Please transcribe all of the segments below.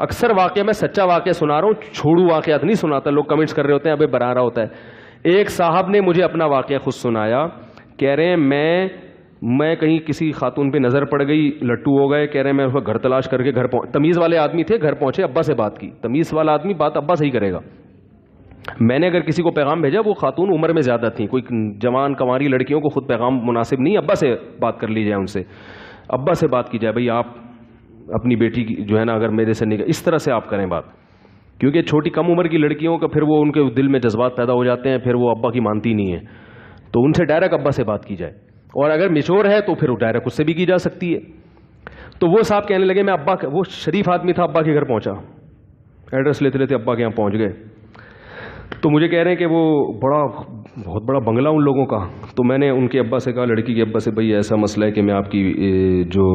اکثر واقعہ میں سچا واقعہ سنا رہا ہوں, چھوڑو واقعات نہیں سناتا. لوگ کمنٹس کر رہے ہوتے ہیں ابے برا رہا ہوتا ہے. ایک صاحب نے مجھے اپنا واقعہ خود سنایا. کہہ رہے ہیں میں کہیں کسی خاتون پہ نظر پڑ گئی, لٹو ہو گئے. کہہ رہے ہیں میں اس کو گھر تلاش کر کے تمیز والے آدمی تھے, گھر پہنچے, ابا سے بات کی. تمیز والا آدمی بات ابا سے ہی کرے گا. میں نے اگر کسی کو پیغام بھیجا, وہ خاتون عمر میں زیادہ تھیں, کوئی جوان کنواری لڑکیوں کو خود پیغام مناسب نہیں. ابا سے بات کر لی جائے, ان سے ابا سے بات کی جائے, بھائی آپ اپنی بیٹی کی جو ہے نا اگر میرے سے نکاح, اس طرح سے آپ کریں بات. کیونکہ چھوٹی کم عمر کی لڑکیوں کا پھر وہ ان کے دل میں جذبات پیدا ہو جاتے ہیں, پھر وہ ابا کی مانتی نہیں ہے. تو ان سے ڈائریکٹ ابا سے بات کی جائے, اور اگر میچور ہے تو پھر ڈائریکٹ اس سے بھی کی جا سکتی ہے. تو وہ صاحب کہنے لگے میں ابا, وہ شریف آدمی تھا, ابا کے گھر پہنچا, ایڈریس لیتے لیتے ابا کے یہاں پہنچ گئے. تو مجھے کہہ رہے ہیں کہ وہ بہت بڑا بنگلہ ان لوگوں کا. تو میں نے ان کے ابا سے کہا, لڑکی کے ابا سے, بھائی ایسا مسئلہ ہے کہ میں آپ کی جو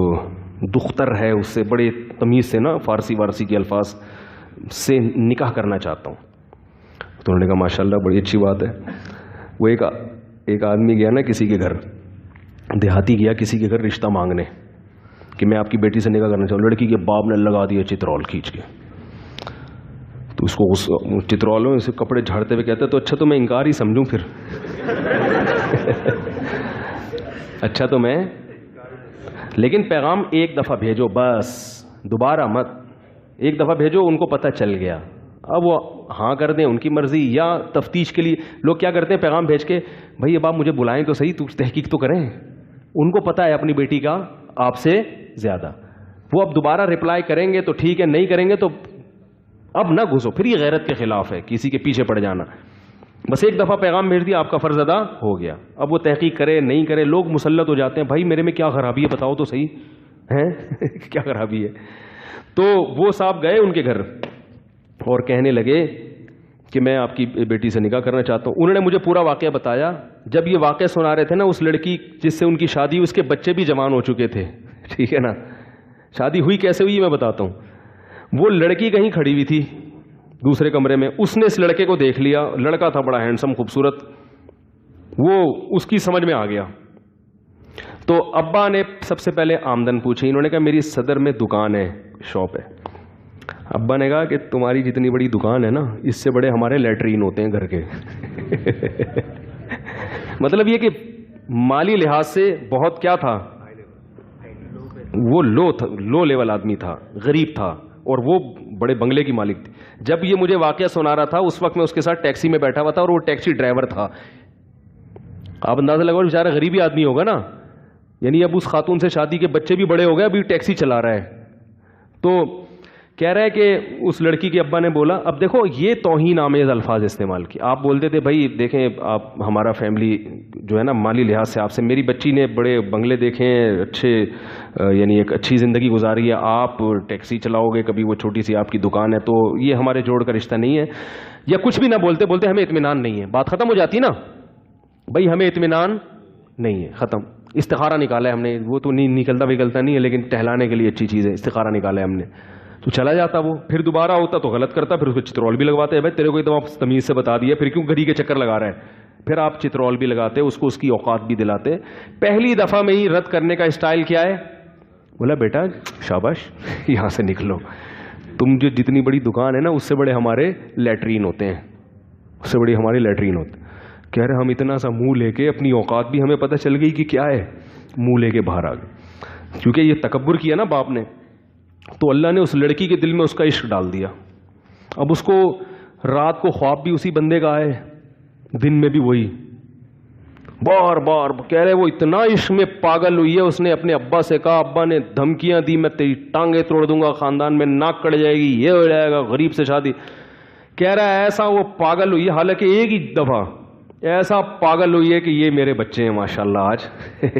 دختر ہے اس سے بڑے تمیز سے نا فارسی کے الفاظ سے نکاح کرنا چاہتا ہوں. تو انہوں نے کہا ماشاء اللہ بڑی اچھی بات ہے. وہ ایک آدمی گیا نا کسی کے گھر, دیہاتی گیا کسی کے گھر رشتہ مانگنے کہ میں آپ کی بیٹی سے نکاح کرنا چاہوں. لڑکی کے باپ نے لگا دیا چترول کھینچ کے. تو اس کو چترول میں اسے کپڑے جھاڑتے ہوئے کہتا ہے تو اچھا تو میں انکار ہی سمجھوں پھر. اچھا تو میں, لیکن پیغام ایک دفعہ بھیجو بس, دوبارہ مت. ایک دفعہ بھیجو, ان کو پتہ چل گیا. اب وہ ہاں کر دیں ان کی مرضی, یا تفتیش کے لیے لوگ کیا کرتے ہیں پیغام بھیج کے, بھائی اب آپ مجھے بلائیں تو صحیح, تو تحقیق تو کریں. ان کو پتہ ہے اپنی بیٹی کا آپ سے زیادہ. وہ اب دوبارہ رپلائی کریں گے تو ٹھیک ہے, نہیں کریں گے تو اب نہ گھسو. پھر یہ غیرت کے خلاف ہے کسی کے پیچھے پڑ جانا. بس ایک دفعہ پیغام بھیج دیا, آپ کا فرض ادا ہو گیا. اب وہ تحقیق کرے نہیں کرے, لوگ مسلط ہو جاتے ہیں, بھائی میرے میں کیا خرابی ہے بتاؤ تو صحیح ہے. کیا خرابی ہے. تو وہ صاحب گئے ان کے گھر اور کہنے لگے کہ میں آپ کی بیٹی سے نکاح کرنا چاہتا ہوں. انہوں نے مجھے پورا واقعہ بتایا. جب یہ واقعہ سنا رہے تھے نا, اس لڑکی جس سے ان کی شادی, اس کے بچے بھی جوان ہو چکے تھے. ٹھیک ہے نا. شادی ہوئی کیسے ہوئی میں بتاتا ہوں. وہ لڑکی کہیں کھڑی ہوئی تھی دوسرے کمرے میں, اس نے اس لڑکے کو دیکھ لیا. لڑکا تھا بڑا ہینڈسم خوبصورت, وہ اس کی سمجھ میں آ گیا. تو ابا نے سب سے پہلے آمدن پوچھی. انہوں نے کہا میری صدر میں دکان ہے, شاپ ہے. ابا نے کہا کہ تمہاری جتنی بڑی دکان ہے نا, اس سے بڑے ہمارے لیٹرین ہوتے ہیں گھر کے. مطلب یہ کہ مالی لحاظ سے بہت کیا تھا, وہ لو لیول آدمی تھا, غریب تھا, اور وہ بڑے بنگلے کی مالک تھی. جب یہ مجھے واقعہ سنا رہا تھا اس وقت میں اس کے ساتھ ٹیکسی میں بیٹھا ہوا تھا, اور وہ ٹیکسی ڈرائیور تھا. آپ اندازہ لگاؤ بیچارہ غریبی آدمی ہوگا نا, یعنی اب اس خاتون سے شادی کے بچے بھی بڑے ہو گئے, ابھی ٹیکسی چلا رہا ہے. تو کہہ رہا ہے کہ اس لڑکی کے ابا نے بولا, اب دیکھو یہ توہین آمیز الفاظ استعمال کی. آپ بولتے تھے بھائی دیکھیں آپ ہمارا فیملی جو ہے نا مالی لحاظ سے آپ سے, میری بچی نے بڑے بنگلے دیکھے ہیں, اچھے یعنی ایک اچھی زندگی گزاری ہے, آپ ٹیکسی چلاؤ گے, کبھی وہ چھوٹی سی آپ کی دکان ہے, تو یہ ہمارے جوڑ کا رشتہ نہیں ہے. یا کچھ بھی نہ بولتے ہمیں اطمینان نہیں ہے, بات ختم ہو جاتی نا. بھائی ہمیں اطمینان نہیں ہے, ختم. استخارہ نکالا ہے ہم نے, وہ تو نہیں نکلتا نہیں ہے, لیکن ٹہلانے کے لیے اچھی چیز ہے, استخارہ نکالا ہے ہم نے. تو چلا جاتا وہ, پھر دوبارہ ہوتا تو غلط کرتا, پھر اس کو چترول بھی لگواتے ہیں. بھائی تیرے کو ایک دم تمیز سے بتا دیا, پھر کیوں گھڑی کے چکر لگا رہا ہے. پھر آپ چترول بھی لگاتے, اس کو اس کی اوقات بھی دلاتے. پہلی دفعہ میں ہی رد کرنے کا اسٹائل کیا ہے, بولا بیٹا شاباش یہاں سے نکلو, تم جو جتنی بڑی دکان ہے نا اس سے بڑے ہمارے لیٹرین ہوتے ہیں, اس سے بڑی ہماری لیٹرین ہوتے. کہہ رہے ہم اتنا سا منہ لے کے, اپنی اوقات بھی ہمیں پتہ چل گئی کہ کیا ہے, منہ لے کے باہر آ گئے. کیونکہ یہ تکبر کیا نا باپ نے, تو اللہ نے اس لڑکی کے دل میں اس کا عشق ڈال دیا. اب اس کو رات کو خواب بھی اسی بندے کا آئے, دن میں بھی وہی, بار بار. کہہ رہے وہ اتنا عشق میں پاگل ہوئی ہے, اس نے اپنے ابا سے کہا, ابا نے دھمکیاں دی, میں تیری ٹانگیں توڑ دوں گا, خاندان میں ناک کٹ جائے گی, یہ ہو جائے گا, غریب سے شادی. کہہ رہا ہے ایسا وہ پاگل ہوئی ہے, حالانکہ ایک ہی دفعہ ایسا پاگل ہوئی ہے کہ یہ میرے بچے ہیں ماشاءاللہ. آج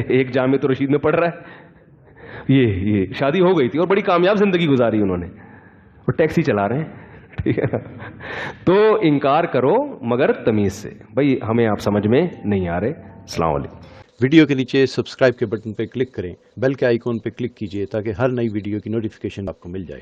ایک جامع رشید میں پڑھ رہا ہے, یہ شادی ہو گئی تھی اور بڑی کامیاب زندگی گزاری انہوں نے, اور ٹیکسی چلا رہے ہیں. ٹھیک ہے نا. تو انکار کرو مگر تمیز سے. بھائی ہمیں آپ سمجھ میں نہیں آ رہے. السلام علیکم. ویڈیو کے نیچے سبسکرائب کے بٹن پہ کلک کریں, بیل کے آئیکن پہ کلک کیجئے تاکہ ہر نئی ویڈیو کی نوٹیفیکیشن آپ کو مل جائے.